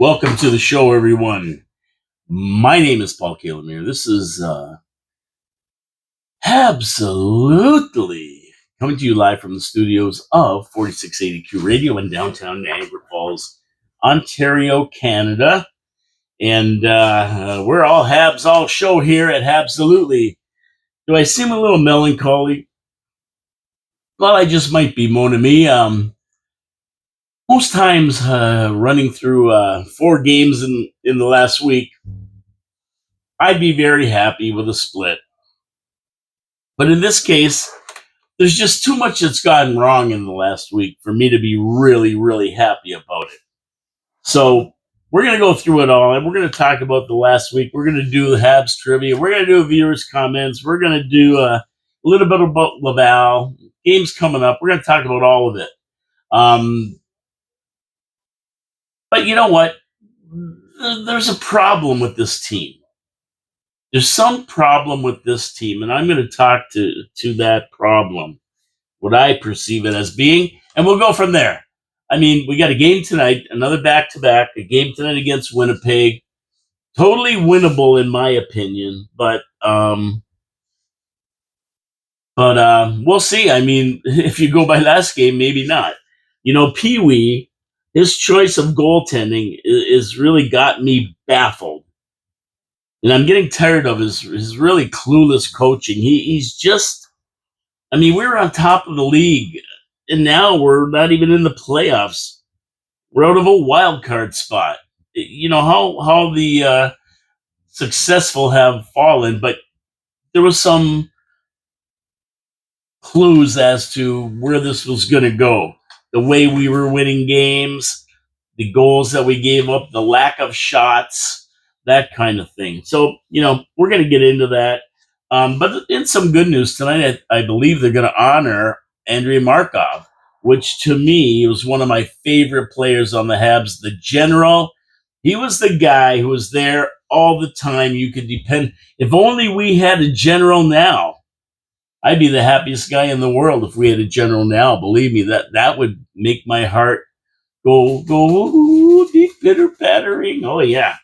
Welcome to the show, everyone. My name is Paul Kalamir. This is Absolutely coming to you live from the studios of 4680Q Radio in downtown Niagara Falls, Ontario, Canada. And we're all Habs all show here at Absolutely. Do I seem a little melancholy? Well, I just might be, mon ami. Most times, running through 4 games in the last week, I'd be very happy with a split. But in this case, there's just too much that's gone wrong in the last week for me to be really, really happy about it. So we're going to go through it all, and we're going to talk about the last week. We're going to do the Habs trivia. We're going to do viewers' comments. We're going to do a little bit about Laval. Games coming up. We're going to talk about all of it. But you know what? There's a problem with this team. There's some problem with this team, and I'm going to talk to that problem, what I perceive it as being, and we'll go from there. I mean, we got a game tonight, another back-to-back, a game tonight against Winnipeg. Totally winnable, in my opinion, but we'll see. I mean, if you go by last game, maybe not. You know, Pee Wee, his choice of goaltending is really got me baffled. And I'm getting tired of his really clueless coaching. He's just, I mean, we were on top of the league, and now we're not even in the playoffs. We're out of a wild card spot. You know how the successful have fallen, but there was some clues as to where this was going to go. The way we were winning games, the goals that we gave up, the lack of shots, that kind of thing. So, you know, we're going to get into that. But in some good news tonight, I believe they're going to honor Andrei Markov, which to me was one of my favorite players on the Habs. The general, he was the guy who was there all the time. You could depend. If only we had a general now. I'd be the happiest guy in the world if we had a general now. Believe me, that would make my heart go deep, pitter pattering. Oh yeah.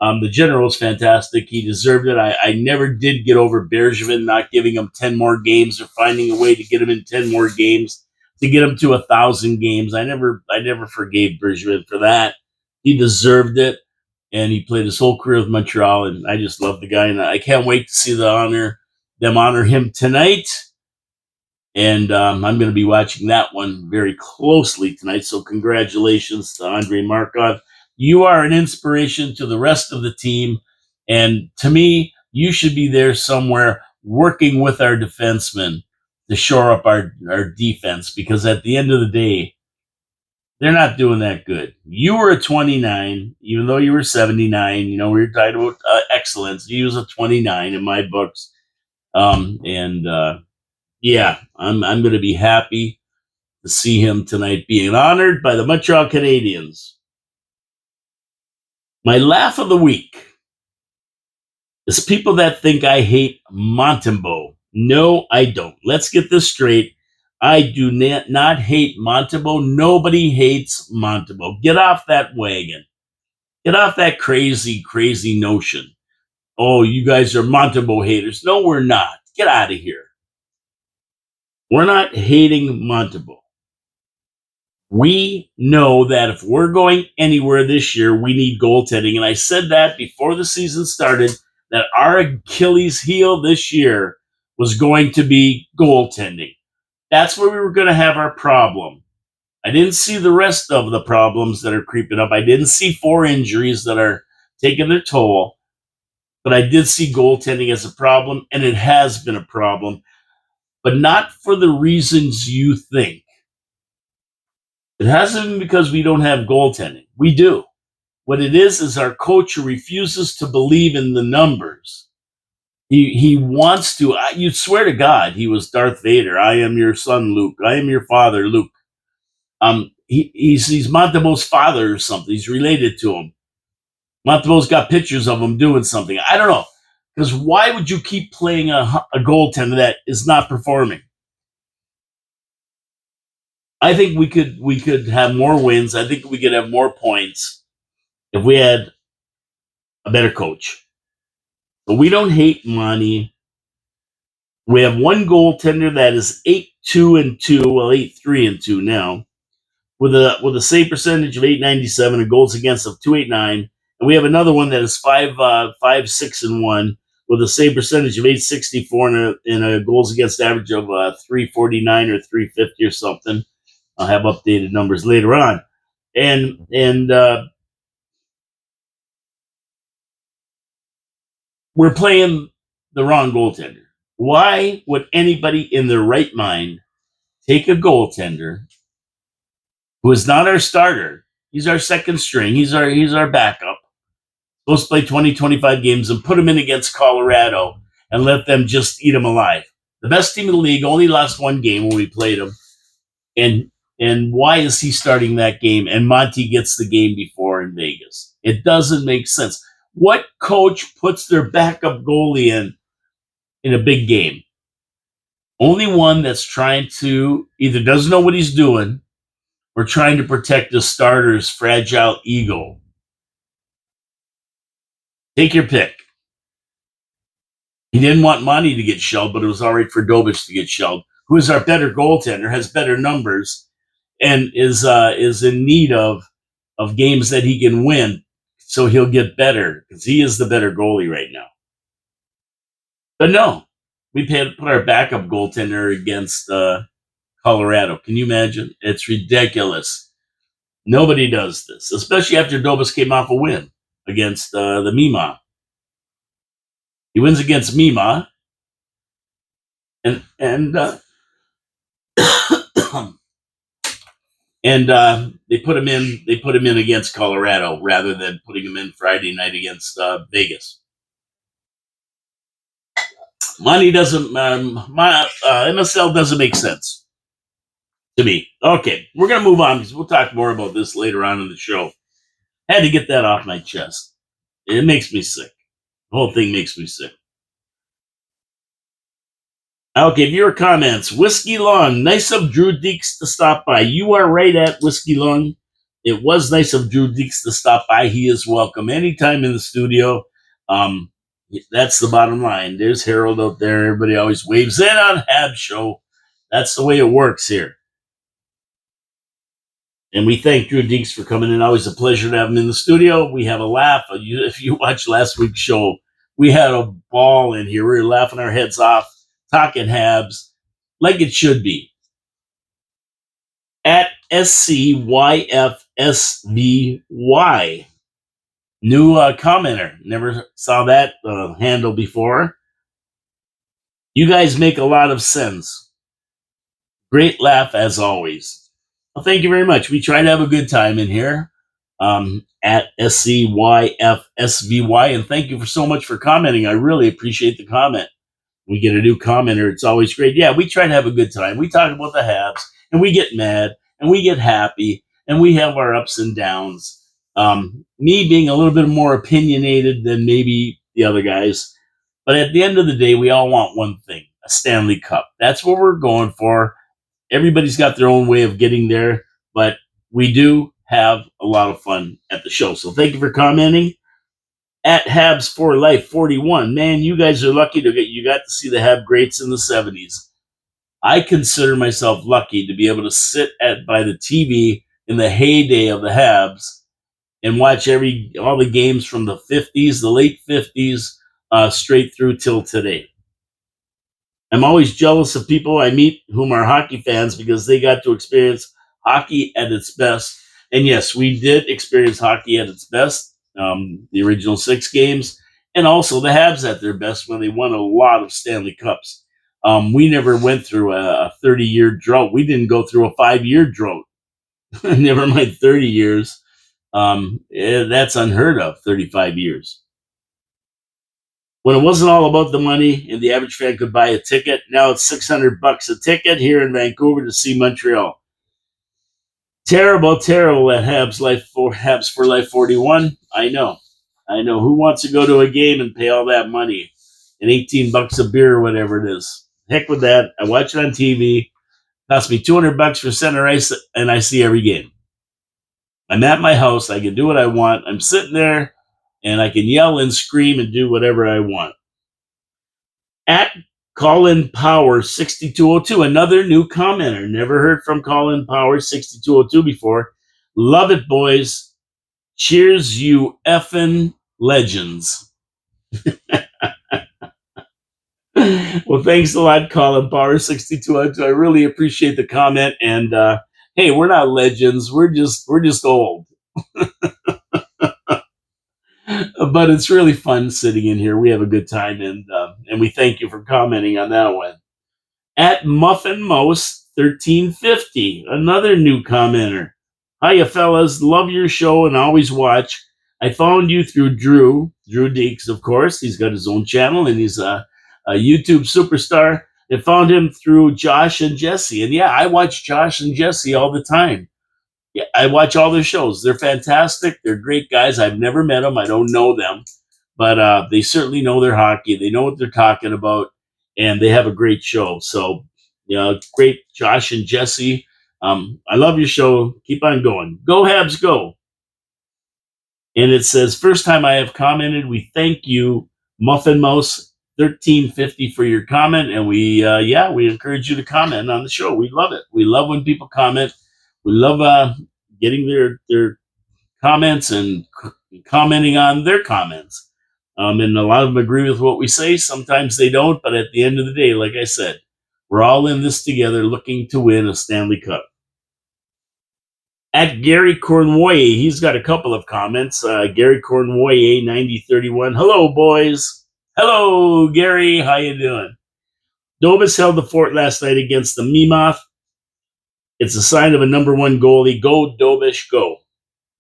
The general is fantastic. He deserved it. I never did get over Bergevin not giving him 10 more games or finding a way to get him in 10 more games to get him to 1,000 games. I never forgave Bergevin for that. He deserved it, and he played his whole career with Montreal, and I just love the guy, and I can't wait to see them honor him tonight. And I'm going to be watching that one very closely tonight. So congratulations to Andrei Markov. You are an inspiration to the rest of the team. And to me, you should be there somewhere working with our defensemen to shore up our defense, because at the end of the day, they're not doing that good. You were a 29, even though you were 79. You know, we were talking about excellence. You was a 29 in my books. Yeah, I'm going to be happy to see him tonight being honored by the Montreal Canadiens. My laugh of the week is people that think I hate Montembeault. No, I don't. Let's get this straight. I do not hate Montembeault. Nobody hates Montembeault. Get off that wagon. Get off that crazy, crazy notion. Oh, you guys are Montembeault haters. No, we're not. Get out of here. We're not hating Montembeault. We know that if we're going anywhere this year, we need goaltending. And I said that before the season started, that our Achilles heel this year was going to be goaltending. That's where we were going to have our problem. I didn't see the rest of the problems that are creeping up. I didn't see 4 injuries that are taking their toll, but I did see goaltending as a problem, and it has been a problem, but not for the reasons you think. It hasn't been because we don't have goaltending. We do. What it is our coach who refuses to believe in the numbers. He wants to. You swear to God, he was Darth Vader. I am your son, Luke. I am your father, Luke. He's Montembeault's father or something. He's related to him. Montembeault's got pictures of him doing something. I don't know. Because why would you keep playing a goaltender that is not performing? I think we could have more wins. I think we could have more points if we had a better coach. But we don't hate Monty. We have one goaltender that is 8-2-2, well 8-3-2 now, with a save percentage of 897 and goals against of 289. And we have another one that is 5-6-1 with a save percentage of 864 and a goals against average of 349 or 350 or something. I'll have updated numbers later on. And we're playing the wrong goaltender. Why would anybody in their right mind take a goaltender who is not our starter? He's our second string. He's our backup. Supposed to play 20, 25 games and put him in against Colorado and let them just eat him alive. The best team in the league only lost one game when we played them. And why is he starting that game? And Monty gets the game before in Vegas. It doesn't make sense. What coach puts their backup goalie in a big game? Only one that's trying to either doesn't know what he's doing or trying to protect the starter's fragile ego. Take your pick. He didn't want Monty to get shelled, but it was all right for Dobich to get shelled, who is our better goaltender, has better numbers, and is in need of games that he can win, so he'll get better because he is the better goalie right now. But no, we put our backup goaltender against Colorado. Can you imagine? It's ridiculous. Nobody does this, especially after Dobis came off a win against the Mima. He wins against Mima, and they put him in. They put him in against Colorado rather than putting him in Friday night against Vegas. Money doesn't. MSL doesn't make sense to me. Okay, we're gonna move on because we'll talk more about this later on in the show. Had to get that off my chest. It makes me sick. The whole thing makes me sick. Okay, viewer comments. Whiskey Long, nice of Drew Deeks to stop by. You are right at Whiskey Long. It was nice of Drew Deeks to stop by. He is welcome anytime in the studio. That's the bottom line. There's Harold out there. Everybody always waves in on HABS Show. That's the way it works here. And we thank Drew Deeks for coming in. Always a pleasure to have him in the studio. We have a laugh. If you watched last week's show, we had a ball in here. We were laughing our heads off, talking Habs like it should be. At SCYFSVY. New commenter. Never saw that handle before. You guys make a lot of sense. Great laugh as always. Well, thank you very much. We try to have a good time in here at SCYFSVY. And thank you so much for commenting. I really appreciate the comment. We get a new commenter. It's always great. Yeah, we try to have a good time. We talk about the Habs, and we get mad, and we get happy, and we have our ups and downs. Me being a little bit more opinionated than maybe the other guys. But at the end of the day, we all want one thing, a Stanley Cup. That's what we're going for. Everybody's got their own way of getting there, but we do have a lot of fun at the show. So thank you for commenting. At Habs for Life 41. Man, you guys are lucky you got to see the Hab greats in the 70s. I consider myself lucky to be able to sit by the TV in the heyday of the Habs and watch all the games from the 50s, the late 50s, straight through till today. I'm always jealous of people I meet whom are hockey fans because they got to experience hockey at its best. And yes, we did experience hockey at its best. The original 6 games, and also the Habs at their best when they won a lot of Stanley Cups. We never went through a 30-year drought. We didn't go through a 5-year drought. Never mind 30 years. That's unheard of, 35 years. When it wasn't all about the money and the average fan could buy a ticket, now it's $600 a ticket here in Vancouver to see Montreal. Terrible at Habs for Life 41. I know. Who wants to go to a game and pay all that money and $18 a beer or whatever it is? Heck with that. I watch it on TV. Cost me $200 for center ice, and I see every game. I'm at my house. I can do what I want. I'm sitting there and I can yell and scream and do whatever I want. At Colin Power 6202, another new commenter. Never heard from Colin Power 6202 before. Love it, boys. Cheers, you effing legends. Well, thanks a lot, Colin Power 6202. I really appreciate the comment. And hey, we're not legends. We're just old. But it's really fun sitting in here. We have a good time, and we thank you for commenting on that one. At Muffin Mouse 1350, another new commenter. Hiya, fellas. Love your show and always watch. I found you through Drew Deeks, of course. He's got his own channel and he's a YouTube superstar. I found him through Josh and Jesse. And yeah, I watch Josh and Jesse all the time. Yeah, I watch all their shows. They're fantastic. They're great guys. I've never met them. I don't know them, but they certainly know their hockey. They know what they're talking about, and they have a great show. So, great, Josh and Jesse. I love your show. Keep on going. Go Habs, go! And it says, first time I have commented. We thank you, Muffin Mouse 1350, for your comment, and we encourage you to comment on the show. We love it. We love when people comment. We love getting their comments and commenting on their comments. And a lot of them agree with what we say. Sometimes they don't, but at the end of the day, like I said, we're all in this together looking to win a Stanley Cup. At Gary Cornwoye, he's got a couple of comments. Gary Cornwoye 9031. Hello, boys. Hello, Gary. How you doing? Dobis held the fort last night against the Memoth. It's a sign of a number one goalie. Go, Dobish, go.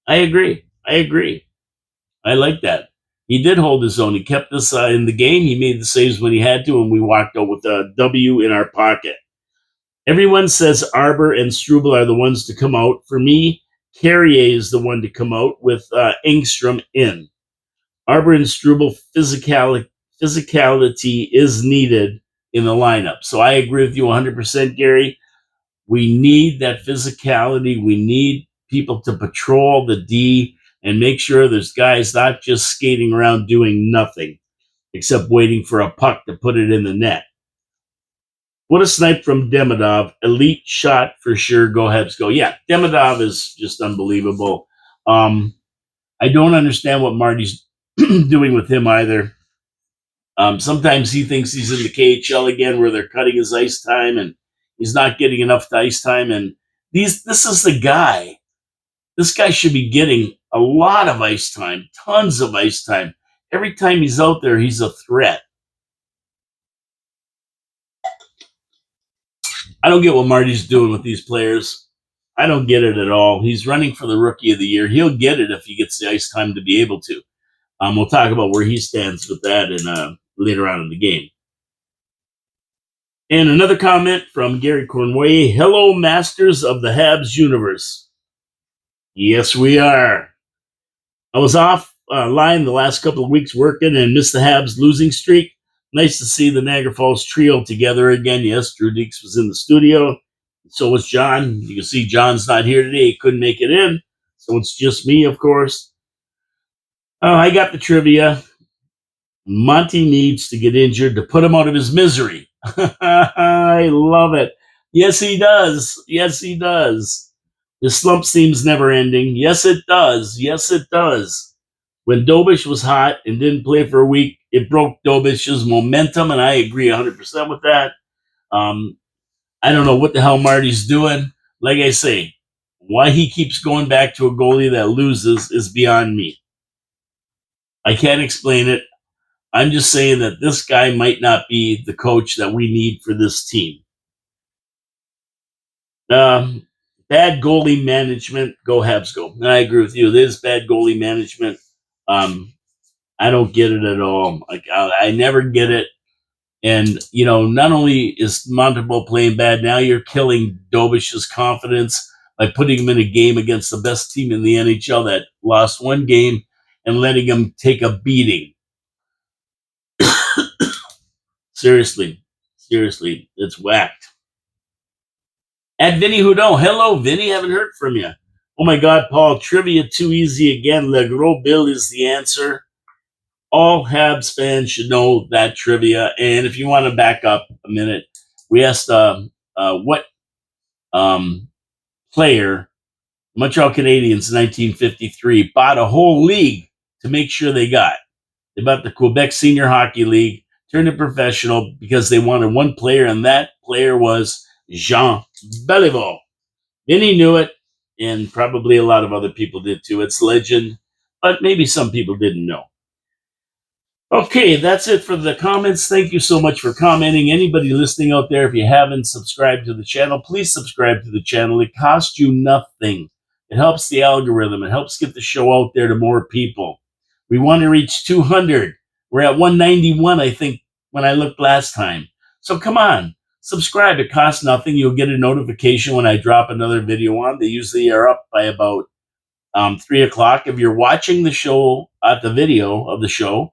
I agree. I like that. He did hold his own. He kept us in the game. He made the saves when he had to, and we walked out with a W in our pocket. Everyone says Arbor and Struble are the ones to come out. For me, Carrier is the one to come out with Engstrom in. Arbor and Struble physicality is needed in the lineup. So I agree with you 100%, Gary. We need that physicality. We need people to patrol the D and make sure there's guys not just skating around doing nothing except waiting for a puck to put it in the net. What a snipe from Demidov. Elite shot for sure. Go Habs, go. Yeah, Demidov is just unbelievable. I don't understand what Marty's doing with him either. Sometimes he thinks he's in the KHL again where they're cutting his ice time and he's not getting enough ice time. And this is the guy. This guy should be getting a lot of ice time, tons of ice time. Every time he's out there, he's a threat. I don't get what Marty's doing with these players. I don't get it at all. He's running for the Rookie of the Year. He'll get it if he gets the ice time to be able to. We'll talk about where he stands with that later on in the game. And another comment from Gary Cornway. Hello, masters of the Habs universe. Yes, we are. I was offline the last couple of weeks working and missed the Habs losing streak. Nice to see the Niagara Falls trio together again. Yes, Drew Deeks was in the studio. So was John. You can see John's not here today. He couldn't make it in. So it's just me, of course. I got the trivia. Monty needs to get injured to put him out of his misery. I love it. Yes, he does. Yes, he does. The slump seems never ending. Yes, it does. Yes, it does. When Dobish was hot and didn't play for a week, it broke Dobish's momentum, and I agree 100% with that. I don't know what the hell Marty's doing. Like I say, why he keeps going back to a goalie that loses is beyond me. I can't explain it. I'm just saying that this guy might not be the coach that we need for this team. Bad goalie management. Go Habs, go. And I agree with you. There's bad goalie management. I don't get it at all. Like I never get it. And not only is Montembeault playing bad, now you're killing Dobish's confidence by putting him in a game against the best team in the NHL that lost one game and letting him take a beating. Seriously, it's whacked. At Vinny Houdon. Hello, Vinny. Haven't heard from you. Oh my God, Paul, trivia too easy again. Le Gros Bill is the answer. All Habs fans should know that trivia. And if you want to back up a minute, we asked what um, player Montreal Canadiens in 1953 bought a whole league to make sure they got. They bought the Quebec Senior Hockey League, turned it professional because they wanted one player, and that player was Jean Beliveau. Vinny knew it, and probably a lot of other people did too. It's legend, but maybe some people didn't know. Okay, that's it for the comments. Thank you so much for commenting. Anybody listening out there, if you haven't subscribed to the channel, please subscribe to the channel. It costs you nothing. It helps the algorithm. It helps get the show out there to more people. We want to reach 200. We're at 191, I think, when I looked last time. So come on, subscribe. It costs nothing. You'll get a notification when I drop another video on. They usually are up by about 3 o'clock. If you're watching the show at the video of the show,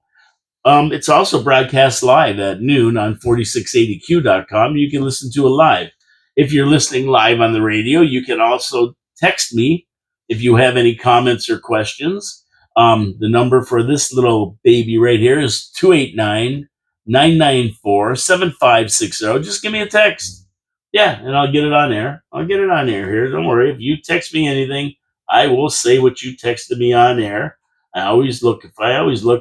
it's also broadcast live at noon on 4680q.com. You can listen to it live. If you're listening live on the radio, you can also text me if you have any comments or questions. The number for this little baby right here is 289-994-7560. Just give me a text. Yeah, and I'll get it on air. I'll get it on air here. Don't worry. If you text me anything, I will say what you texted me on air. I always look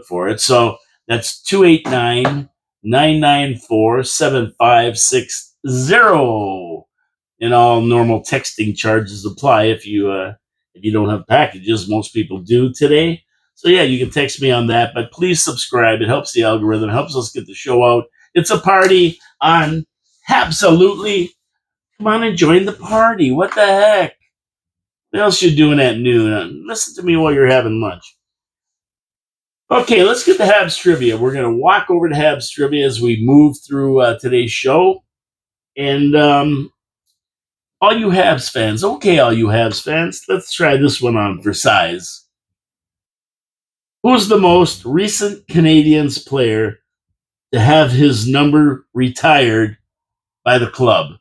for it. So that's 289-994-7560. And all normal texting charges apply if you don't have packages. Most people do today. So yeah, you can text me on that. But please subscribe. It helps the algorithm. It helps us get the show out. It's a party on HABSOLUTELY. Come on and join the party. What the heck? What else you doing at noon? Listen to me while you're having lunch. Okay, let's get the Habs trivia. We're going to walk over to Habs trivia as we move through today's show. And all you Habs fans, let's try this one on for size. Who's the most recent Canadiens player to have his number retired by the club?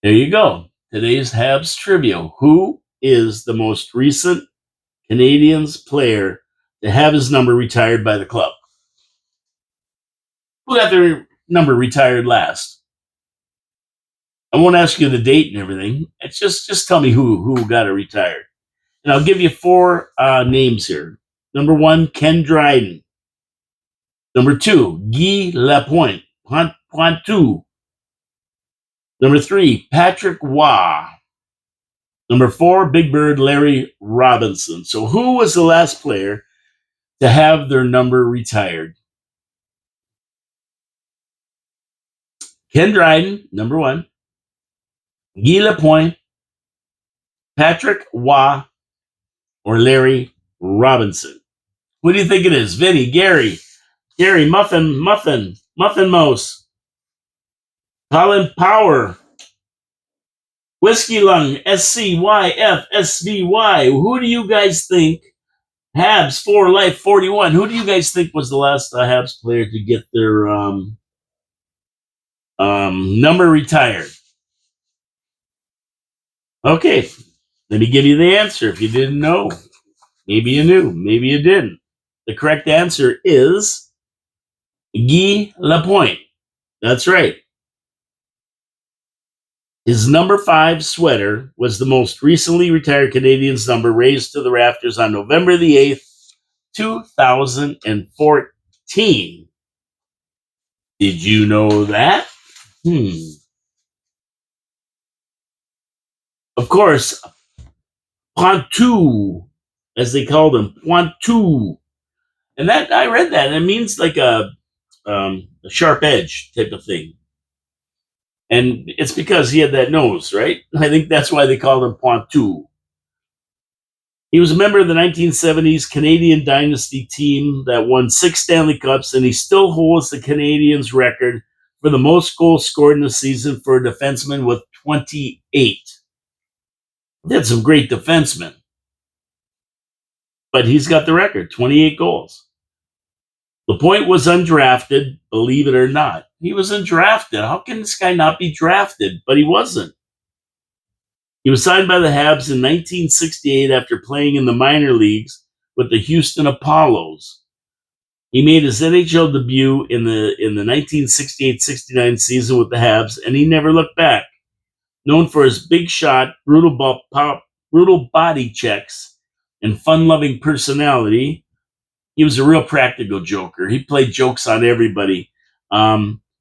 There you go. Today's Habs trivia. Who is the most recent Canadiens player to have his number retired by the club? Who got their number retired last? I won't ask you the date and everything. It's just tell me who got it retired. And I'll give you four names here. Number one, Ken Dryden. Number two, Guy Lapointe. Pointu. Number three, Patrick Waugh. Number four, Big Bird Larry Robinson. So who was the last player to have their number retired? Ken Dryden, number one. Guy Lapointe, Patrick Waugh, or Larry Robinson. What do you think it is? Vinny, Gary, Muffin Mouse, Colin Power, Whiskey Lung, SCYFSVY. Who do you guys think? Habs for Life 41. Who do you guys think was the last Habs player to get their number retired? Okay, let me give you the answer. If you didn't know, maybe you knew, maybe you didn't. The correct answer is Guy Lapointe. That's right. His number 5 sweater was the most recently retired Canadiens number, raised to the rafters on November the 8th, 2014. Did you know that? Of course, Pointu, as they called him, Pointu. And that, I read that, and it means like a sharp edge type of thing. And it's because he had that nose, right? I think that's why they called him Pointu. He was a member of the 1970s Canadian Dynasty team that won 6 Stanley Cups, and he still holds the Canadiens' record for the most goals scored in a season for a defenseman with 28. They had some great defensemen, but he's got the record, 28 goals. Lapointe was undrafted, believe it or not. He was undrafted. How can this guy not be drafted? But he wasn't. He was signed by the Habs in 1968 after playing in the minor leagues with the Houston Apollos. He made his NHL debut in the 1968-69 season with the Habs, and he never looked back. Known for his big shot, brutal body checks, and fun-loving personality, he was a real practical joker. He played jokes on everybody.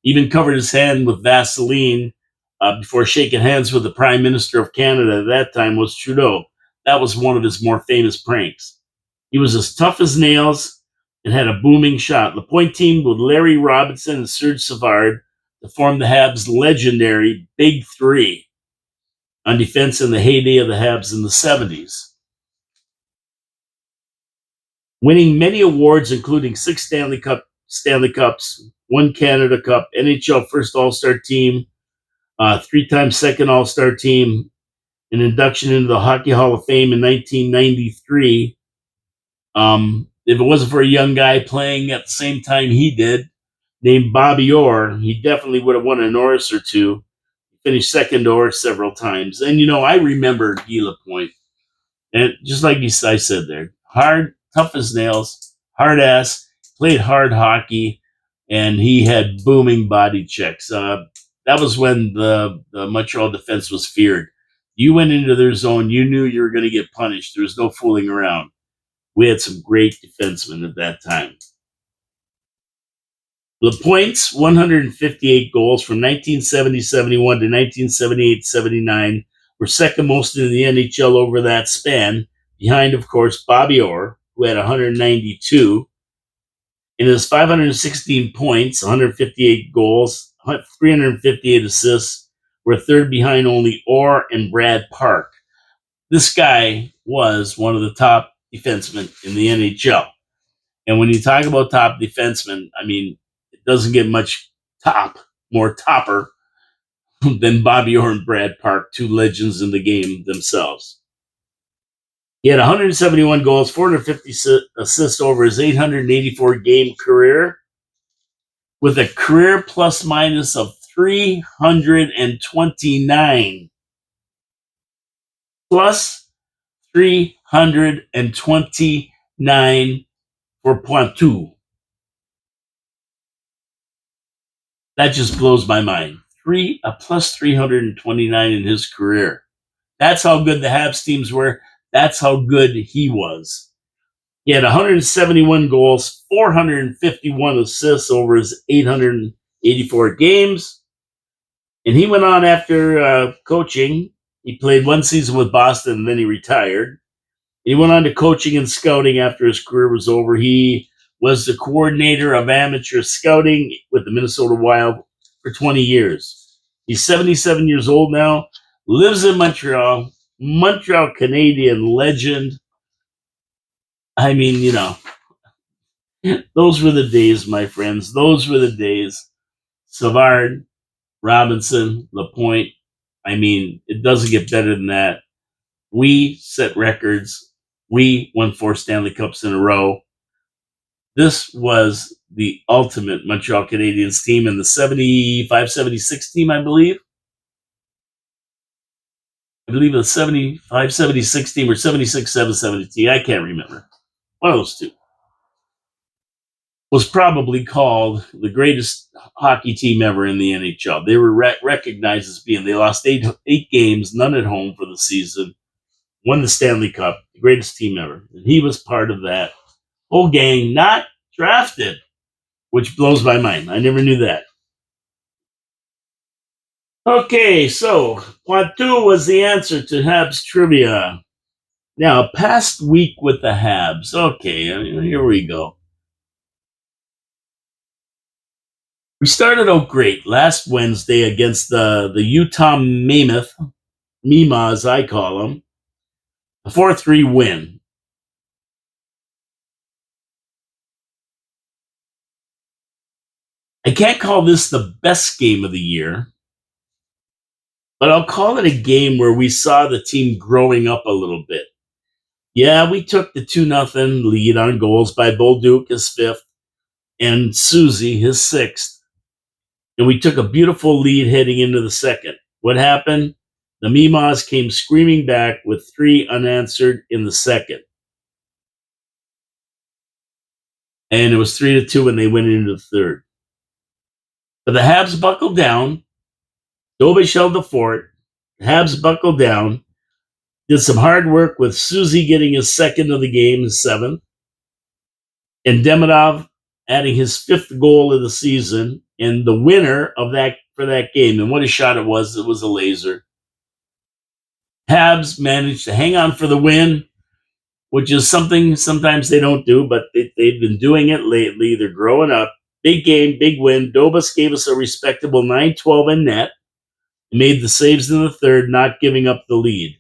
Even covered his hand with Vaseline before shaking hands with the Prime Minister of Canada at that time was Trudeau. That was one of his more famous pranks. He was as tough as nails and had a booming shot. The point teamed with Larry Robinson and Serge Savard to form the Habs' legendary Big Three on defense in the heyday of the Habs in the 70s. Winning many awards, including 6 Stanley Cups, 1 Canada Cup, NHL First All-Star Team, 3-time Second All-Star Team, an induction into the Hockey Hall of Fame in 1993. If it wasn't for a young guy playing at the same time he did, named Bobby Orr, he definitely would have won a Norris or two. Finished second to Orr several times. And, I remember Guy Lapointe. And just like I said there, hard, tough as nails, hard ass, played hard hockey, and he had booming body checks. That was when the Montreal defense was feared. You went into their zone, you knew you were going to get punished. There was no fooling around. We had some great defensemen at that time. Lapointe's 158 goals from 1970-71 to 1978-79 were second most in the NHL over that span, behind, of course, Bobby Orr, who had 192. In his 516 points, 158 goals, 358 assists, were third behind only Orr and Brad Park. This guy was one of the top defensemen in the NHL. And when you talk about top defensemen, it doesn't get much more topper than Bobby Orr and Brad Park, two legends in the game themselves. He had 171 goals, 450 assists over his 884 game career, with a career plus minus of 329. Plus 329 for Pointu. That just blows my mind. Plus 329 in his career. That's how good the Habs teams were. That's how good he was. He had 171 goals, 451 assists over his 884 games. And he went on after coaching. He played one season with Boston, and then he retired. He went on to coaching and scouting after his career was over. He was the coordinator of amateur scouting with the Minnesota Wild for 20 years. He's 77 years old now, lives in Montreal, Canadian legend. Those were the days, my friends. Those were the days. Savard, Robinson, Lapointe. It doesn't get better than that. We set records. We won 4 Stanley Cups in a row. This was the ultimate Montreal Canadiens team in the 75-76 team, I believe. I believe the 75-76 team or 76-77 team. I can't remember. One of those two. Was probably called the greatest hockey team ever in the NHL. They were recognized as being, they lost eight games, none at home for the season, won the Stanley Cup, the greatest team ever. And he was part of that whole gang, not drafted, which blows my mind. I never knew that. Okay, so Pointu was the answer to Habs trivia. Now, past week with the Habs. Okay, here we go. We started out great last Wednesday against the Utah Mammoth, Mima as I call them, a 4-3 win. I can't call this the best game of the year, but I'll call it a game where we saw the team growing up a little bit. Yeah, we took the 2-0 lead on goals by Bolduc, his 5th, and Susie, his 6th. And we took a beautiful lead heading into the second. What happened? The Mimas came screaming back with 3 unanswered in the second. And it was 3-2 when they went into the third. But the Habs buckled down. Dobish held the fort. The Habs buckled down. Did some hard work with Susie getting his second of the game, his seventh. And Demidov adding his 5th goal of the season. And the winner of that for that game, and what a shot it was a laser. Habs managed to hang on for the win, which is something sometimes they don't do, but they've been doing it lately. They're growing up. Big game, big win. Dobas gave us a respectable 9-12 in net. Made the saves in the third, not giving up the lead.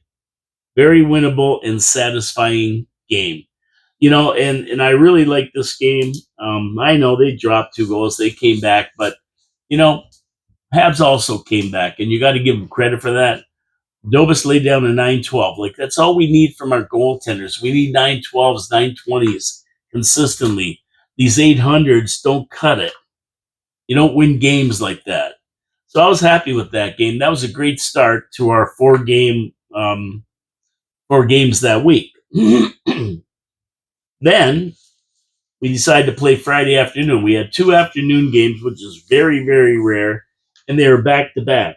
Very winnable and satisfying game. And I really like this game. I know they dropped 2 goals. They came back, but, Habs also came back, and you got to give them credit for that. Dobas laid down a 9-12. Like, that's all we need from our goaltenders. We need 9-12s, 9-20s consistently. These 800s don't cut it. You don't win games like that. So I was happy with that game. That was a great start to our 4 games that week. Then we decided to play Friday afternoon. We had 2 afternoon games, which is very, very rare, and they were back to back.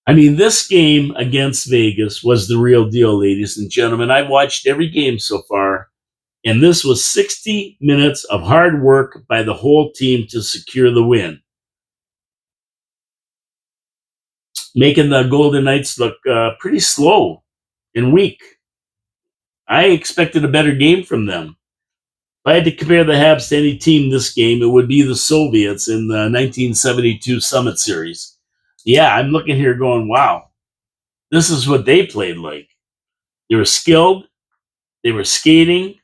I mean, this game against Vegas was the real deal, ladies and gentlemen. I've watched every game so far, and this was 60 minutes of hard work by the whole team to secure the win, making the Golden Knights look pretty slow and weak. I expected a better game from them. If I had to compare the Habs to any team this game, it would be the Soviets in the 1972 Summit Series. Yeah, I'm looking here going, wow, this is what they played like. They were skilled. They were skating.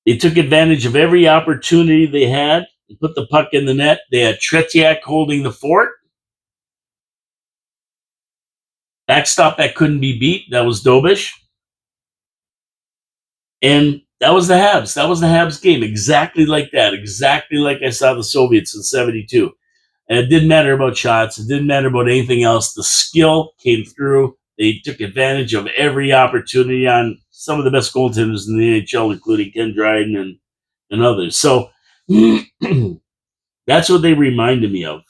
They took advantage of every opportunity they had and put the puck in the net. They had Tretiak holding the fort. Backstop that couldn't be beat. That was Dobish. And that was the Habs. That was the Habs game. Exactly like that. Exactly like I saw the Soviets in 72. And it didn't matter about shots. It didn't matter about anything else. The skill came through. They took advantage of every opportunity on some of the best goaltenders in the NHL, including Ken Dryden and others. So that's what they reminded me of.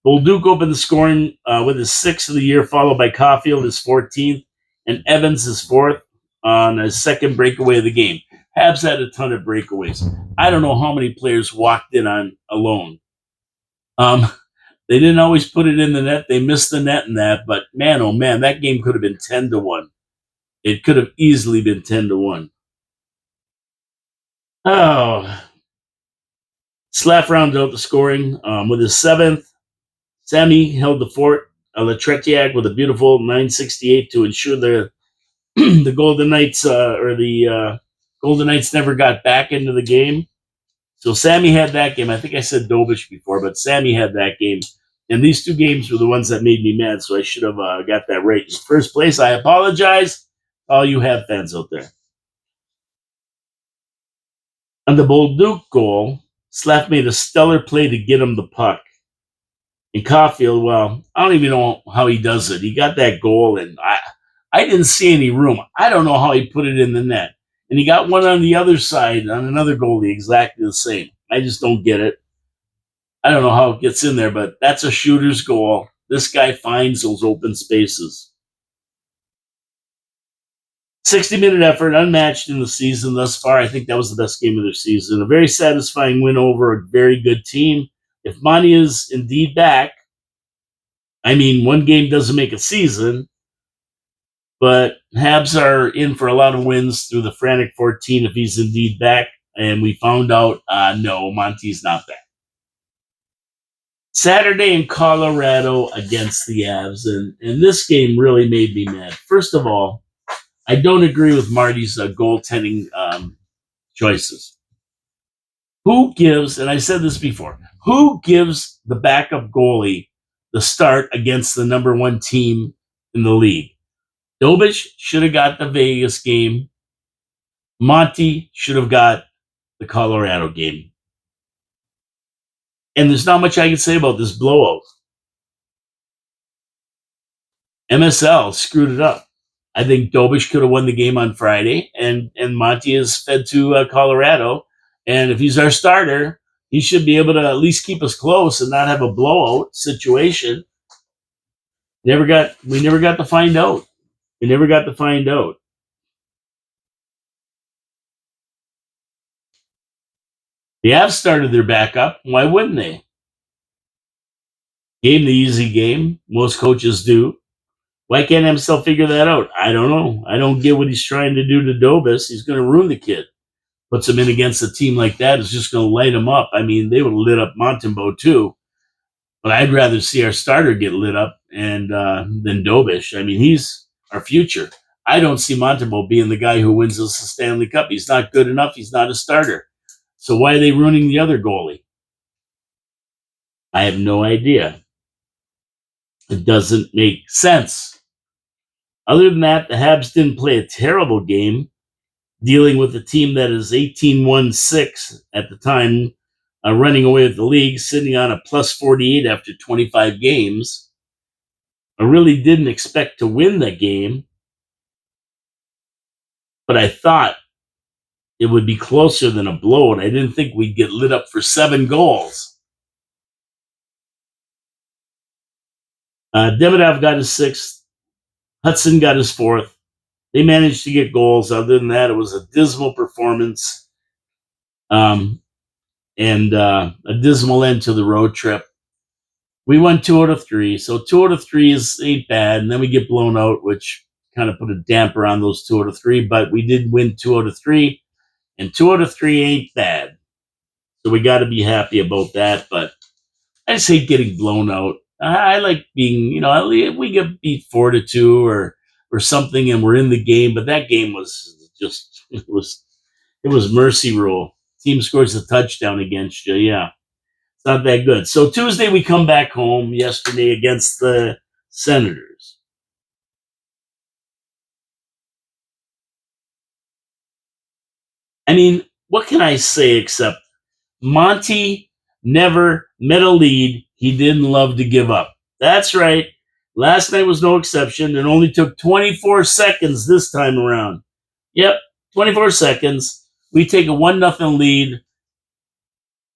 Bolduc opened the scoring with his 6th of the year, followed by Caulfield, his 14th, and Evans, his 4th, on his second breakaway of the game. Habs had a ton of breakaways. I don't know how many players walked in on alone. They didn't always put it in the net. They missed the net in that, but man, oh man, that game could have been 10-1. It could have easily been 10-1. Oh, Slav rounded out the scoring with his 7th. Sammy held the fort. Letretiak with a beautiful 968 to ensure the Golden Knights Golden Knights never got back into the game. So Sammy had that game. I think I said Dobish before, but Sammy had that game. And these 2 games were the ones that made me mad, so I should have got that right in first place. I apologize, all you Habs fans out there. On the Bolduc goal, Slav made a stellar play to get him the puck. And Caulfield, well, I don't even know how he does it. He got that goal, and I didn't see any room. I don't know how he put it in the net. And he got one on the other side on another goalie exactly the same. I just don't get it. I don't know how it gets in there, but that's a shooter's goal. This guy finds those open spaces. 60-minute effort, unmatched in the season thus far. I think that was the best game of their season. A very satisfying win over a very good team. If Monty is indeed back, I mean, one game doesn't make a season, but Habs are in for a lot of wins through the Frantic 14 if he's indeed back. And we found out, no, Monty's not back. Saturday in Colorado against the Avs, and this game really made me mad. First of all, I don't agree with Marty's goaltending choices. Who gives, and I said this before, who gives the backup goalie the start against the number 1 team in the league? Dobish should have got the Vegas game. Monty should have got the Colorado game. And there's not much I can say about this blowout. MSL screwed it up. I think Dobish could have won the game on Friday, and Monty is fed to Colorado. And if he's our starter, he should be able to at least keep us close and not have a blowout situation. We never got to find out. We never got to find out. The Avs started their backup. Why wouldn't they? Gave him the easy game. Most coaches do. Why can't himself figure that out? I don't know. I don't get what he's trying to do to Dobis. He's going to ruin the kid. Puts him in against a team like that is just going to light him up. I mean, they would have lit up Montembeault too, but I'd rather see our starter get lit up and than Dobish. I mean, he's our future. I don't see Montembeault being the guy who wins us the Stanley Cup. He's not good enough. He's not a starter. So why are they ruining the other goalie? I have no idea. It doesn't make sense. Other than that, the Habs didn't play a terrible game, dealing with a team that is 18-1-6 at the time, running away with the league, sitting on a plus 48 after 25 games. I really didn't expect to win the game, but I thought it would be closer than a blowout. I didn't think we'd get lit up for 7 goals. Demidov got his 6th. Hudson got his 4th. They managed to get goals. Other than that, it was a dismal performance and a dismal end to the road trip. We won 2 out of 3. So 2 out of 3 ain't bad. And then we get blown out, which kind of put a damper on those 2 out of 3. But we did win 2 out of 3. And 2 out of 3 ain't bad. So we got to be happy about that. But I just hate getting blown out. I like being, we get beat 4-2 or something, and we're in the game. But that game was just it was mercy rule. Team scores a touchdown against you. Yeah, it's not that good. So Tuesday we come back home. Yesterday against the Senators. I mean, what can I say except Monty never met a lead he didn't love to give up. That's right. Last night was no exception. It only took 24 seconds this time around. Yep, 24 seconds. We take a 1-0 lead.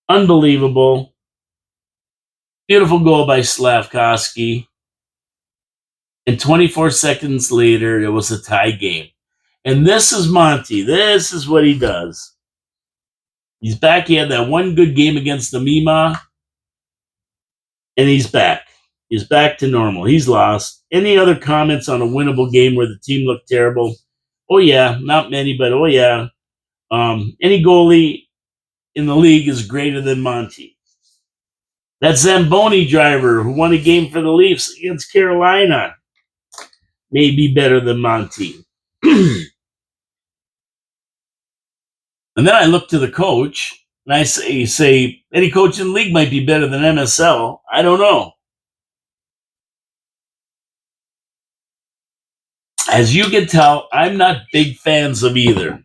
Unbelievable. Beautiful goal by Slavkovsky. And 24 seconds later, it was a tie game. And this is Monty. This is what he does. He's back. He had that one good game against the Mima. And he's back. He's back to normal. He's lost. Any other comments on a winnable game where the team looked terrible? Oh, yeah. Not many, but oh, yeah. Any goalie in the league is greater than Monty. That Zamboni driver who won a game for the Leafs against Carolina may be better than Monty. And then I look to the coach, and I say, any coach in the league might be better than MSL. I don't know. As you can tell, I'm not big fans of either.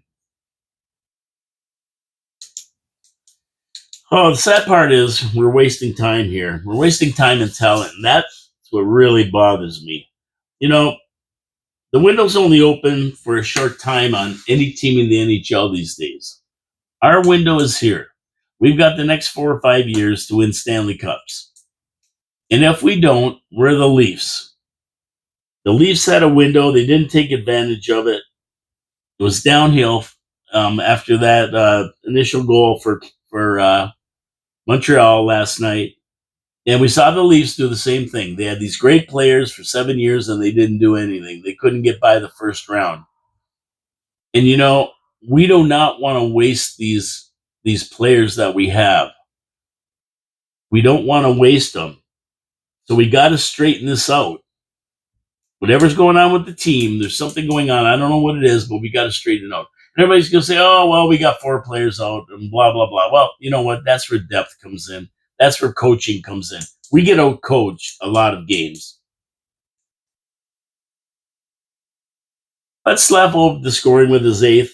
Oh, the sad part is we're wasting time here. We're wasting time and talent, and that's what really bothers me. The window's only open for a short time on any team in the NHL these days. Our window is here. We've got the next 4 or 5 years to win Stanley Cups. And if we don't, we're the Leafs. The Leafs had a window. They didn't take advantage of it. It was downhill after that initial goal for Montreal last night. And we saw the Leafs do the same thing. They had these great players for 7 years, and they didn't do anything. They couldn't get by the first round. And, we do not want to waste these players that we have. We don't want to waste them. So we got to straighten this out. Whatever's going on with the team, there's something going on. I don't know what it is, but we got to straighten it out. And everybody's going to say, oh, well, we got 4 players out and blah, blah, blah. Well, you know what? That's where depth comes in. That's where coaching comes in. We get out-coached a lot of games. Let's slap over the scoring with his 8th.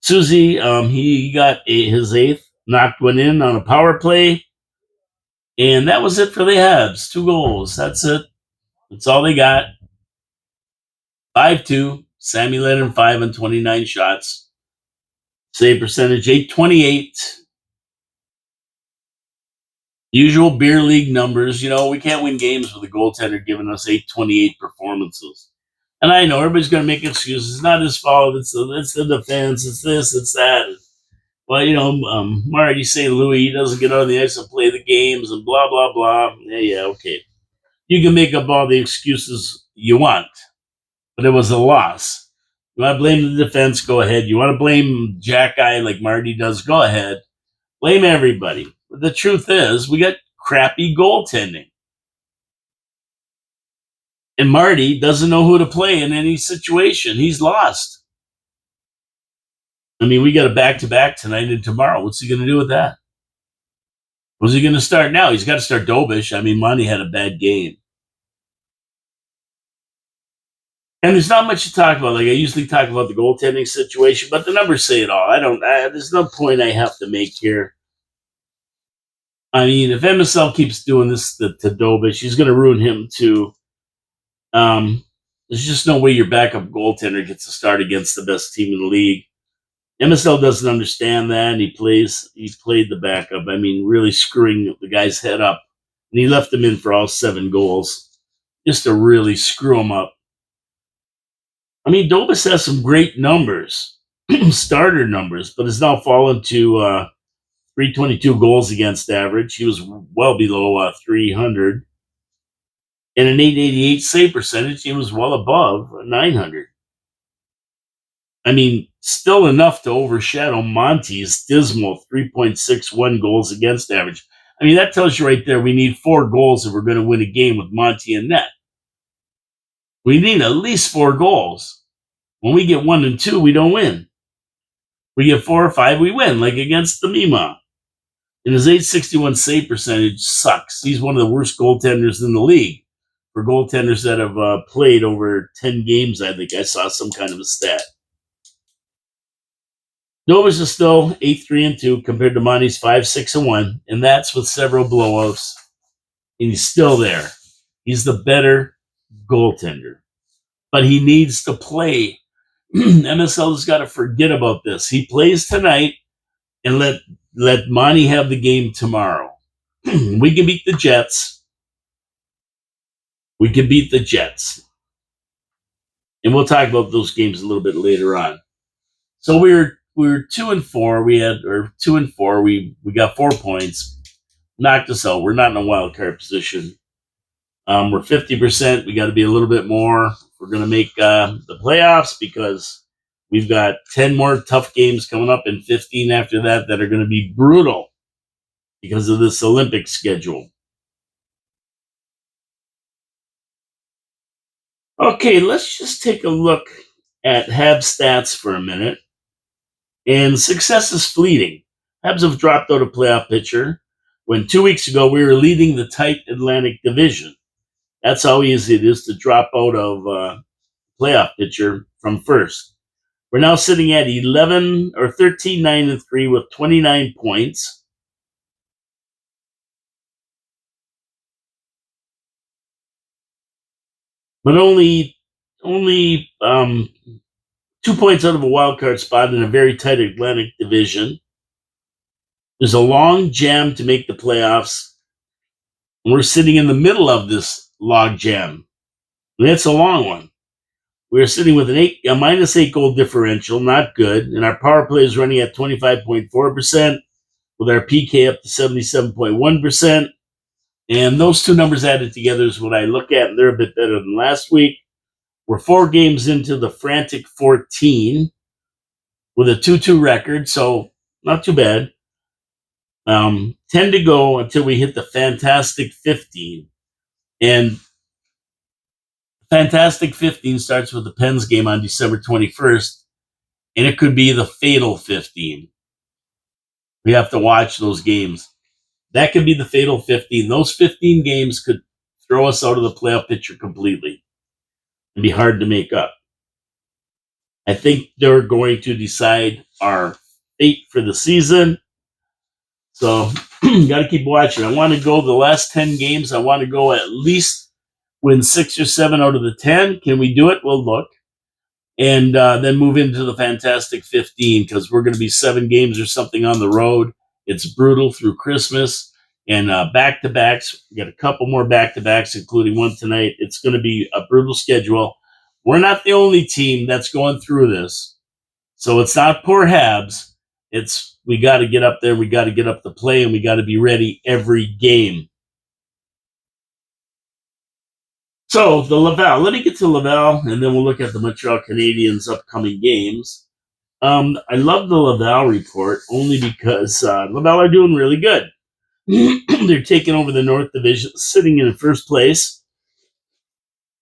Susie, he got his 8th, knocked one in on a power play. And that was it for the Habs. 2 goals. That's it. That's all they got. 5-2. Sammy led in 5 on 29 shots. Save percentage 828. Usual beer league numbers. We can't win games with a goaltender giving us 828 performances. And I know everybody's going to make excuses. It's not his fault. It's the defense. It's this. It's that. Well, Marty St. Louis, he doesn't get on the ice and play the games and blah, blah, blah. Yeah, okay. You can make up all the excuses you want, but it was a loss. You want to blame the defense? Go ahead. You want to blame Jack Guy like Marty does? Go ahead. Blame everybody. But the truth is, we got crappy goaltending. And Marty doesn't know who to play in any situation. He's lost. I mean, we got a back-to-back tonight and tomorrow. What's he going to do with that? Who's he going to start now? He's got to start Dobish. I mean, Monty had a bad game. And there's not much to talk about. Like I usually talk about the goaltending situation, but the numbers say it all. There's no point I have to make here. I mean, if MSL keeps doing this to Dobish, he's going to ruin him too. There's just no way your backup goaltender gets to start against the best team in the league. MSL doesn't understand that, and he played the backup. I mean, really screwing the guy's head up. And he left him in for all 7 goals just to really screw him up. I mean, Dobis has some great numbers, starter numbers, but has now fallen to 322 goals against average. He was well below 300. And an 888 save percentage, he was well above 900. I mean, still enough to overshadow Monty's dismal 3.61 goals against average. I mean, that tells you right there we need 4 goals if we're going to win a game with Monty in net. We need at least 4 goals. When we get 1 and 2, we don't win. We get 4 or 5, we win, like against the Mima. And his 861 save percentage sucks. He's one of the worst goaltenders in the league. For goaltenders that have played over 10 games, I think I saw some kind of a stat. Novas is still 8-3-2 compared to Monty's 5-6-1, and that's with several blowouts. And he's still there. He's the better goaltender. But he needs to play. MSL has got to forget about this. He plays tonight and let Monty have the game tomorrow. We can beat the Jets. We can beat the Jets. And we'll talk about those games a little bit later on. So we were 2-4. We had 2-4. We got 4 points. Knocked us out. We're not in a wild card position. We're 50%. We got to be a little bit more. We're going to make the playoffs because we've got 10 more tough games coming up and 15 after that are going to be brutal because of this Olympic schedule. Okay, let's just take a look at HABS stats for a minute. And success is fleeting. Habs have dropped out of playoff picture when 2 weeks ago we were leading the tight Atlantic Division. That's how easy it is to drop out of playoff picture from first. We're now sitting at 13-9-3 with 29 points. But only 2 points out of a wild card spot in a very tight Atlantic Division. There's a long jam to make the playoffs. And we're sitting in the middle of this log jam. And that's a long one. We're sitting with a -8 goal differential, not good. And our power play is running at 25.4%, with our PK up to 77.1%. And those 2 numbers added together is what I look at, and they're a bit better than last week. We're 4 games into the frantic 14 with a 2-2 record, so not too bad. 10 to go until we hit the fantastic 15. And fantastic 15 starts with the Pens game on December 21st, and it could be the fatal 15. We have to watch those games. That could be the fatal 15. Those 15 games could throw us out of the playoff picture completely. It'd be hard to make up. I think they're going to decide our fate for the season. So, got to keep watching. I want to go the last 10 games. I want to go at least win 6 or 7 out of the 10. Can we do it? We'll look. And then move into the Fantastic 15 because we're going to be 7 games or something on the road. It's brutal through Christmas and back-to-backs. We got a couple more back-to-backs, including one tonight. It's going to be a brutal schedule. We're not the only team that's going through this. So it's not poor Habs. It's we got to get up there. We got to get up to play, and we got to be ready every game. So the Laval. Let me get to Laval, and then we'll look at the Montreal Canadiens' upcoming games. I love the Laval report only because Laval are doing really good. They're taking over the North Division, sitting in first place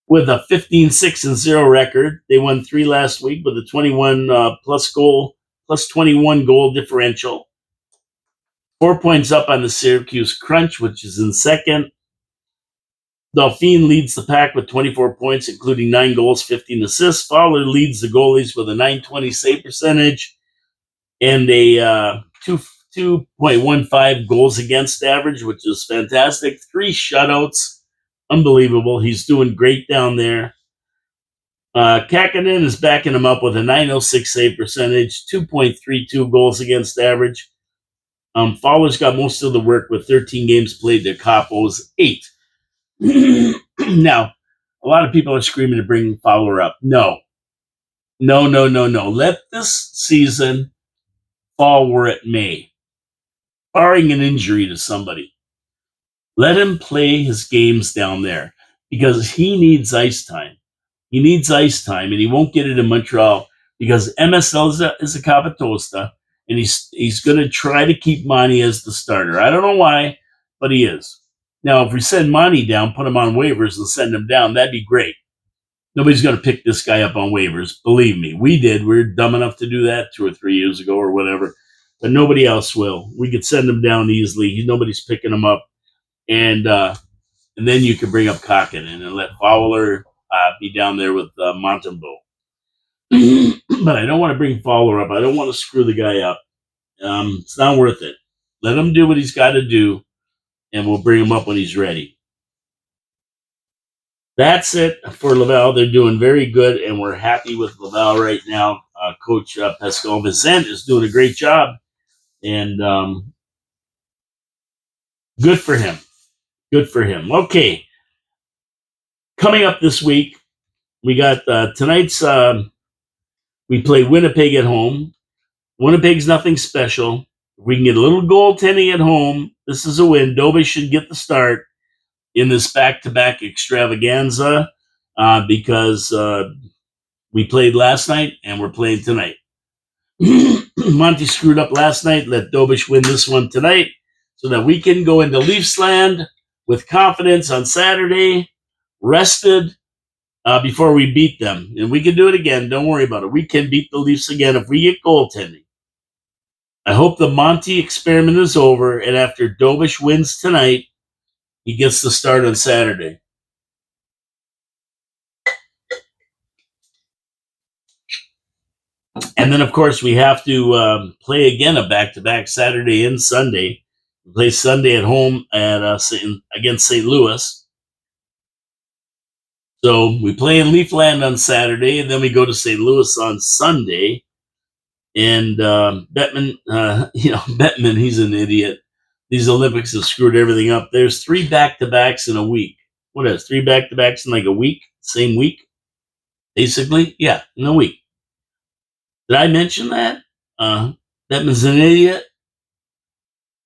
with a 15-6-0 record. They won 3 last week with a 21 plus 21 goal differential. 4 points up on the Syracuse Crunch, which is in second. Dauphine leads the pack with 24 points, including 9 goals, 15 assists. Fowler leads the goalies with a .920 save percentage and a 2.15 goals against average, which is fantastic. 3 shutouts. Unbelievable. He's doing great down there. Kakinen is backing him up with a .906 save percentage, 2.32 goals against average. Fowler's got most of the work with 13 games played to Capo's 8. Now, a lot of people are screaming to bring Fowler up. No. Let this season fall where it may, barring an injury to somebody. Let him play his games down there because he needs ice time. He needs ice time, and he won't get it in Montreal because MSL is a Capitosta, and he's going to try to keep Monty as the starter. I don't know why, but he is. Now, if we send Monty down, put him on waivers and send him down, that'd be great. Nobody's going to pick this guy up on waivers. Believe me, we did. We were dumb enough to do that 2 or 3 years ago or whatever, but nobody else will. We could send him down easily. Nobody's picking him up. And then you can bring up Kakinen and let Fowler be down there with Montembeault. But I don't want to bring Fowler up. I don't want to screw the guy up. It's not worth it. Let him do what he's got to do, and we'll bring him up when he's ready. That's it for Laval. They're doing very good, and we're happy with Laval right now. Coach Pascal Vincent is doing a great job, and good for him. Good for him. Okay. Coming up this week, we got tonight's, we play Winnipeg at home. Winnipeg's nothing special. If we can get a little goaltending at home, this is a win. Dobie should get the start in this back-to-back extravaganza because we played last night and we're playing tonight. Monty screwed up last night. Let Dobish win this one tonight so that we can go into Leafs land with confidence on Saturday, rested before we beat them. And we can do it again. Don't worry about it. We can beat the Leafs again if we get goaltending. I hope the Monty experiment is over, and after Dobish wins tonight, he gets the start on Saturday. And then, of course, we have to play again a back-to-back Saturday and Sunday. We play Sunday at home at against St. Louis. So we play in Leafland on Saturday, and then we go to St. Louis on Sunday. And Bettman, Bettman, he's an idiot. These Olympics have screwed everything up. There's 3 back-to-backs in a week. What is 3 back-to-backs in like a week? Same week? Basically? Yeah, in a week. Did I mention that? Bettman's an idiot?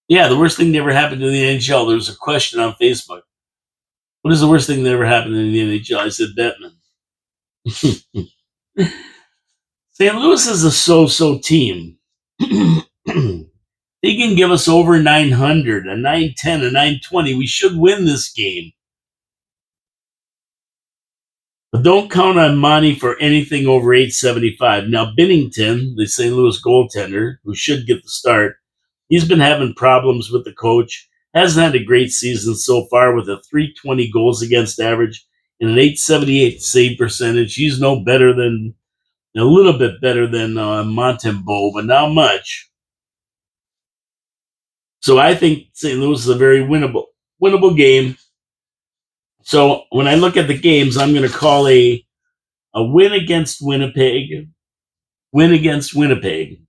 Yeah, the worst thing that ever happened in the NHL. There was a question on Facebook. What is the worst thing that ever happened in the NHL? I said Bettman. St. Louis is a so-so team. They can give us over 900, a 910, a 920. We should win this game. But don't count on Monty for anything over 875. Now, Binnington, the St. Louis goaltender, who should get the start, he's been having problems with the coach. Hasn't had a great season so far with a 320 goals against average and an 878 save percentage. He's no better than, a little bit better than Montembeault, but not much. So I think St. Louis is a very winnable game. So when I look at the games, I'm going to call a win against Winnipeg, win against Winnipeg,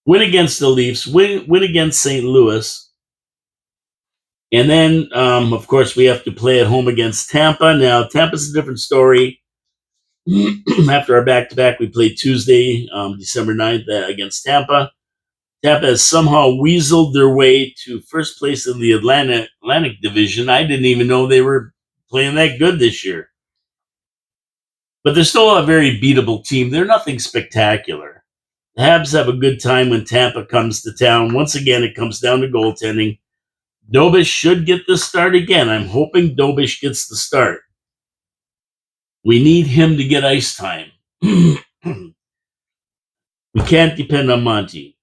win against the Leafs, win against St. Louis, and then of course we have to play at home against Tampa. Now Tampa's a different story. After our back-to-back, we played Tuesday, December 9th against Tampa. Tampa has somehow weaseled their way to first place in the Atlantic Division. I didn't even know they were playing that good this year. But they're still a very beatable team. They're nothing spectacular. The Habs have a good time when Tampa comes to town. Once again, it comes down to goaltending. Dobish should get the start again. I'm hoping Dobish gets the start. We need him to get ice time. We can't depend on Monty.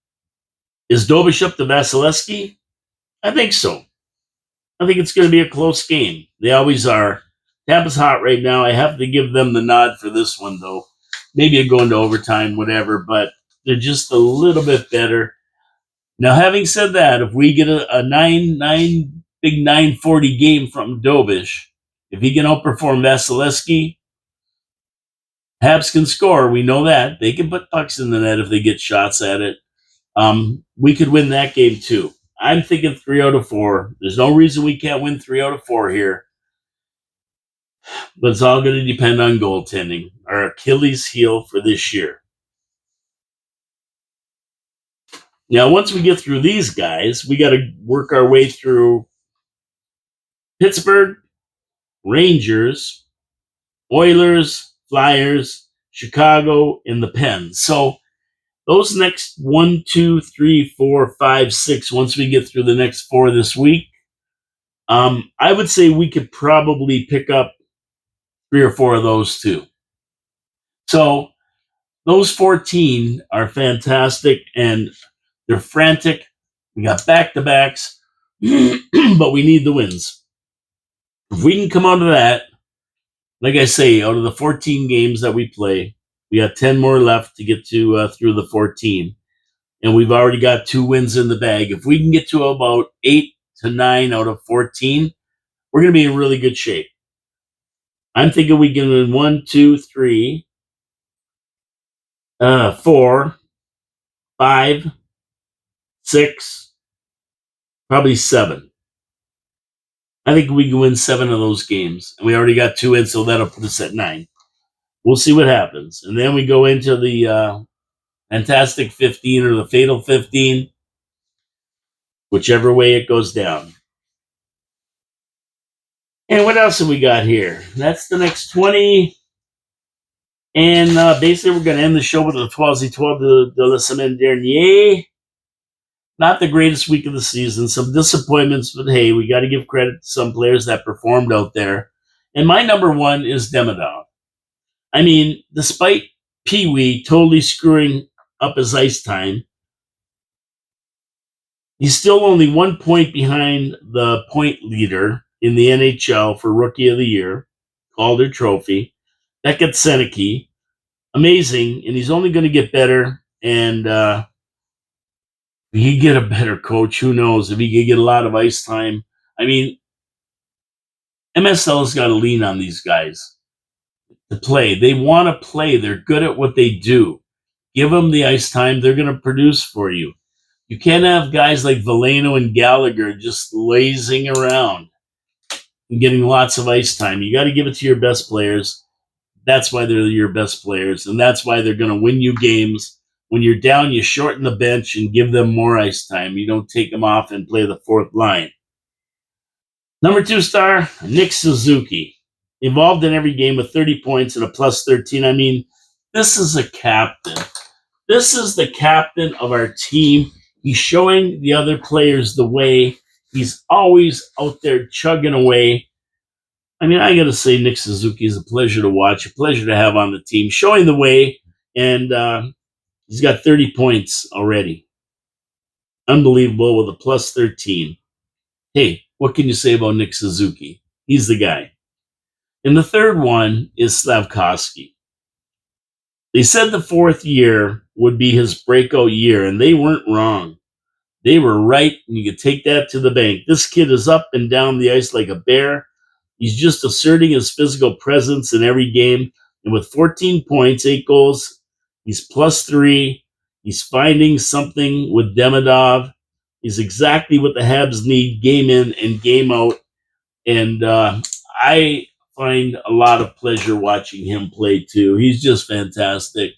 Is Dobish up to Vasilevsky? I think so. I think it's going to be a close game. They always are. Tampa's hot right now. I have to give them the nod for this one, though. Maybe it going to overtime, whatever, but they're just a little bit better. Now, having said that, if we get a 940 game from Dobish, if he can outperform Vasilevsky, Habs can score. We know that. They can put pucks in the net if they get shots at it. We could win that game too. I'm thinking 3 out of 4. There's no reason we can't win 3 out of 4 here. But it's all going to depend on goaltending, our Achilles heel for this year. Now, once we get through these guys, we got to work our way through Pittsburgh, Rangers, Oilers, Flyers, Chicago, and the Pens. So those next 1, 2, 3, 4, 5, 6, once we get through the next 4 this week, I would say we could probably pick up 3 or 4 of those too. So those 14 are fantastic and they're frantic. We got back-to-backs, but we need the wins. If we can come out of that, like I say, out of the 14 games that we play, we got 10 more left to get to through the 14. And we've already got 2 wins in the bag. If we can get to about 8 to 9 out of 14, we're going to be in really good shape. I'm thinking we can win 1, 2, 3, 4, 5, 6, probably 7. I think we can win 7 of those games. And we already got 2 in, so that'll put us at 9. We'll see what happens. And then we go into the Fantastic 15 or the Fatal 15, whichever way it goes down. And what else have we got here? That's the next 20. And basically, we're going to end the show with the 12 de la semaine dernière. Not the greatest week of the season. Some disappointments, but hey, we got to give credit to some players that performed out there. And my number 1 is Demidov. I mean, despite Pee Wee totally screwing up his ice time, he's still only 1 point behind the point leader in the NHL for Rookie of the Year, Calder Trophy. Becca Seneke, amazing, and he's only going to get better. And if he get a better coach, who knows? If he can get a lot of ice time. I mean, MSL has got to lean on these guys to play. They want to play. They're good at what they do. Give them the ice time. They're going to produce for you. You can't have guys like Veleno and Gallagher just lazing around and getting lots of ice time. You got to give it to your best players. That's why they're your best players, and that's why they're going to win you games. When you're down, you shorten the bench and give them more ice time. You don't take them off and play the 4th line. Number 2 star, Nick Suzuki. Involved in every game with 30 points and a plus 13. I mean, this is a captain. This is the captain of our team. He's showing the other players the way. He's always out there chugging away. I mean, I got to say, Nick Suzuki is a pleasure to watch, a pleasure to have on the team, showing the way, and he's got 30 points already. Unbelievable with a plus 13. Hey, what can you say about Nick Suzuki? He's the guy. And the third one is Slavkovsky. They said the 4th year would be his breakout year, and they weren't wrong. They were right, and you could take that to the bank. This kid is up and down the ice like a bear. He's just asserting his physical presence in every game. And with 14 points, 8 goals, he's +3. He's finding something with Demidov. He's exactly what the Habs need game in and game out. And I find a lot of pleasure watching him play too. He's just fantastic.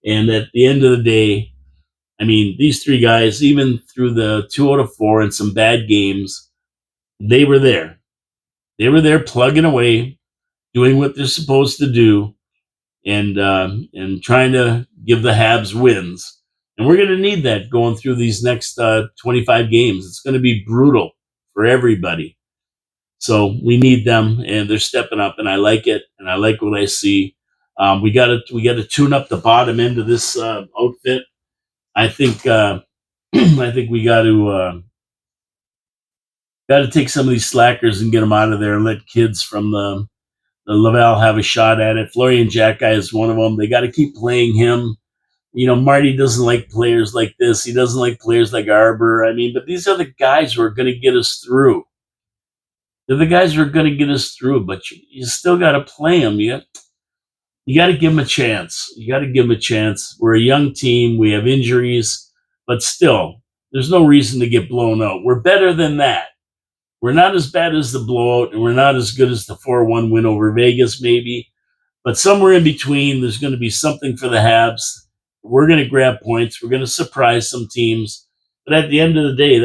And at the end of the day, I mean, these three guys, even through the 2 out of 4 and some bad games, they were there. They were there plugging away, doing what they're supposed to do, and trying to give the Habs wins. And we're going to need that going through these next 25 games. It's going to be brutal for everybody. So we need them, and they're stepping up, and I like it, and I like what I see. We got to tune up the bottom end of this outfit. I think I think we got to take some of these slackers and get them out of there and let kids from the Laval have a shot at it. Florian Jacki is one of them. They got to keep playing him. You know, Marty doesn't like players like this. He doesn't like players like Arbor. I mean, but these are the guys who are going to get us through. They're the guys who are going to get us through, but you still got to play them. You got to give them a chance. You got to give them a chance. We're a young team. We have injuries, but still, there's no reason to get blown out. We're better than that. We're not as bad as the blowout, and we're not as good as the 4-1 win over Vegas, maybe. But somewhere in between, there's going to be something for the Habs. We're going to grab points. We're going to surprise some teams. But at the end of the day,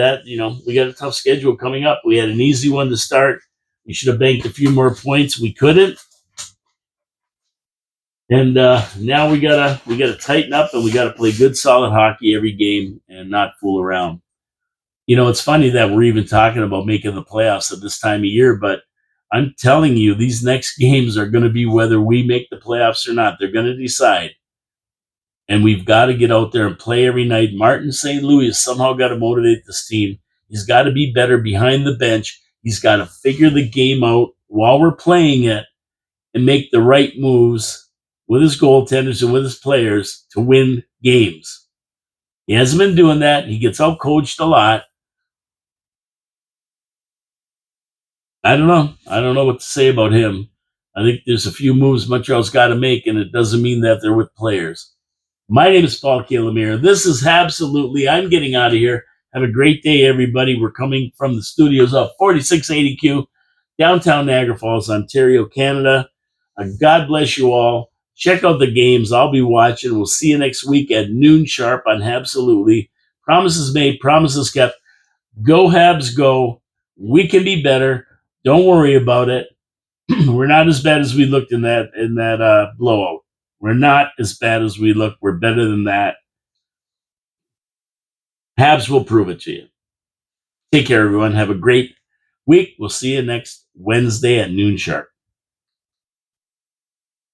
we got a tough schedule coming up. We had an easy one to start. We should have banked a few more points. We couldn't. And now we gotta tighten up, and we got to play good, solid hockey every game and not fool around. You know, it's funny that we're even talking about making the playoffs at this time of year, but I'm telling you, these next games are going to be whether we make the playoffs or not. They're going to decide. And we've got to get out there and play every night. Martin St. Louis has somehow got to motivate this team. He's got to be better behind the bench. He's got to figure the game out while we're playing it and make the right moves with his goaltenders and with his players to win games. He hasn't been doing that. He gets out-coached a lot. I don't know. I don't know what to say about him. I think there's a few moves Montreal's got to make, and it doesn't mean that they're with players. My name is Paul Calamere. This is HABSOLUTELY. I'm getting out of here. Have a great day, everybody. We're coming from the studios of 4680Q, downtown Niagara Falls, Ontario, Canada. God bless you all. Check out the games. I'll be watching. We'll see you next week at noon sharp on HABSOLUTELY. Promises made, promises kept. Go Habs, go. We can be better. Don't worry about it. We're not as bad as we looked in that blowout. We're not as bad as we look. We're better than that. Habs will prove it to you. Take care, everyone. Have a great week. We'll see you next Wednesday at noon sharp.